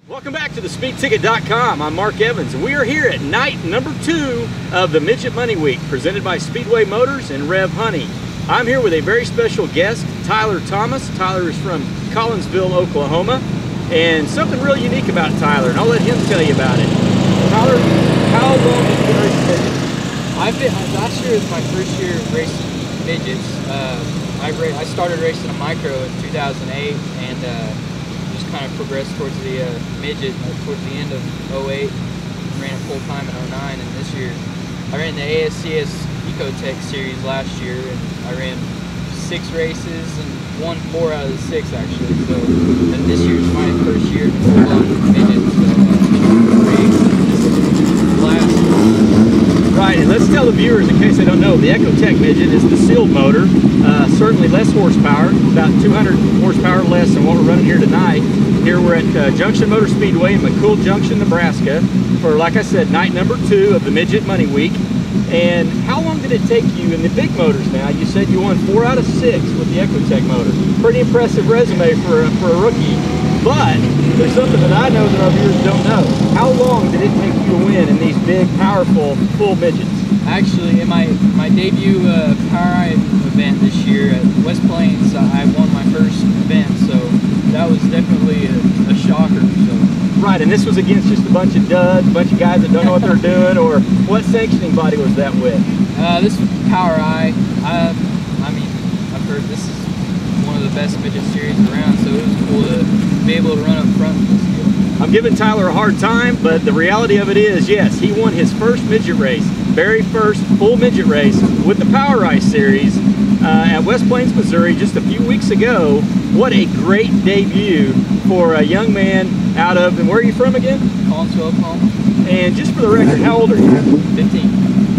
Welcome back to thespeedticket.com. I'm Mark Evans, and we are here at night number 2 of the Midget Money Week, presented by Speedway Motors and Rev Honey. I'm here with a very special guest, Tyler Thomas. Tyler is from Collinsville, Oklahoma, and something really unique about Tyler, and I'll let him tell you about it. Tyler, how long have you been racing midgets? Last year was my first year racing midgets. I started racing a micro in 2008 and just kind of progressed towards the midget towards the end of 08. Ran it full time in 09, and this year I ran the ASCS EcoTech series last year, and I ran 6 races and won 4 out of the 6 actually. So, and this year's my first year full on midget. Right, and let's tell the viewers, in case they don't know, the EcoTech midget is the sealed motor, certainly less horsepower, about 200 horsepower less than what we're running here tonight. Here we're at Junction Motor Speedway in McCool Junction, Nebraska, for, like I said, night number 2 of the Midget Money Week. And how long did it take you in the big motors now? You said you won 4 out of 6 with the EcoTech motor. Pretty impressive resume for a rookie. But there's something that I know that our viewers don't know. How long did it take you to win in these big, powerful, full midgets? Actually, in my debut POWRi event this year at West Plains, I won my first event, so that was definitely a shocker. So. Right, and this was against just a bunch of duds, a bunch of guys that don't know what they're doing, or what sanctioning body was that with? This was POWRi. I mean, I've heard this is one of the best midget series around, so it was cool to be able to run up front with this deal. I'm giving Tyler a hard time, but the reality of it is, yes, he won his first midget race, very first full midget race with the POWRi series at West Plains, Missouri, just a few weeks ago. What a great debut for a young man out of, and where are you from again? Collinsville, Oklahoma. And just for the record, how old are you? 15.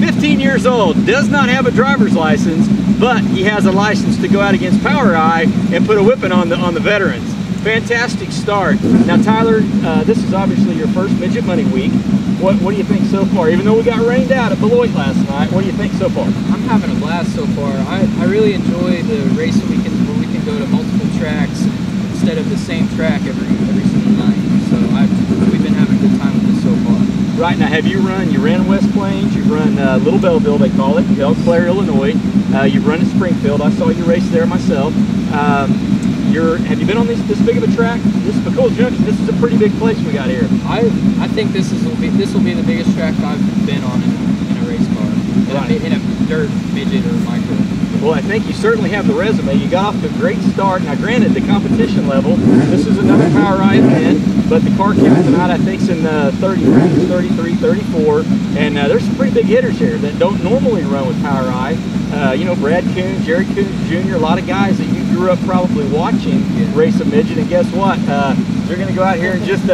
15 years old, does not have a driver's license, but he has a license to go out against POWRi and put a whipping on the veterans. Fantastic start. Now Tyler, this is obviously your first Midget Money Week. What do you think so far? Even though we got rained out at Beloit last night, what do you think so far? I'm having a blast so far. I really enjoy the racing weekends where we can go to multiple tracks instead of the same track every single night. So we've been having a good time with this so far. Right, now you ran West Plains, you've run Little Belleville, they call it, Eau Claire, Illinois. You've run at Springfield. I saw you race there myself. Have you been on this big of a track? This is McCool Junction. This is a pretty big place we got here. I think this will be the biggest track I've been on in a race car. In a dirt midget or micro. Well, I think you certainly have the resume. You got off to a great start. Now, granted, the competition level, this is another POWRi event, but the car count tonight, I think, is in the 30 range, 33, 34, and there's some pretty big hitters here that don't normally run with POWRi. You know, Brad Coon, Jerry Coons Jr., a lot of guys that you grew up probably watching race a midget, and guess what? You're going to go out here in just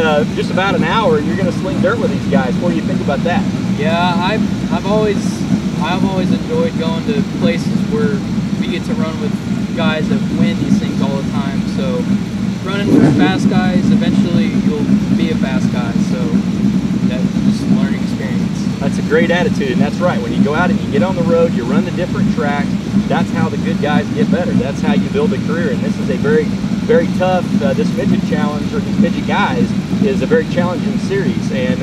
about an hour, and you're going to sling dirt with these guys. What do you think about that? Yeah, I've always enjoyed going to places where we get to run with guys that win these things all the time. So running with fast guys, eventually you'll be a fast guy. So that's just a learning experience. That's a great attitude, and that's right. When you go out and you get on the road, you run the different tracks, that's how the good guys get better. That's how you build a career, and this is a very, very tough, this midget challenge, or these midget guys, is a very challenging series, and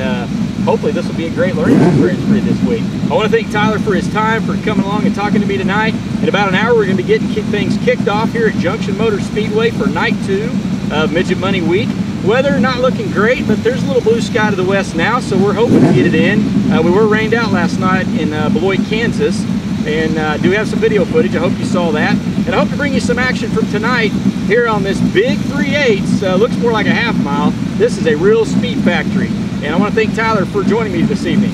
hopefully this will be a great learning experience for you this week. I want to thank Tyler for his time, for coming along and talking to me tonight. In about an hour, we're going to be getting things kicked off here at Junction Motor Speedway for night 2 of Midget Money Week. Weather not looking great, but there's a little blue sky to the west now, so we're hoping to get it in. We were rained out last night in Beloit, Kansas, and do have some video footage. I hope you saw that. And I hope to bring you some action from tonight here on this big 3/8. Looks more like a half mile. This is a real speed factory. And I want to thank Tyler for joining me this evening.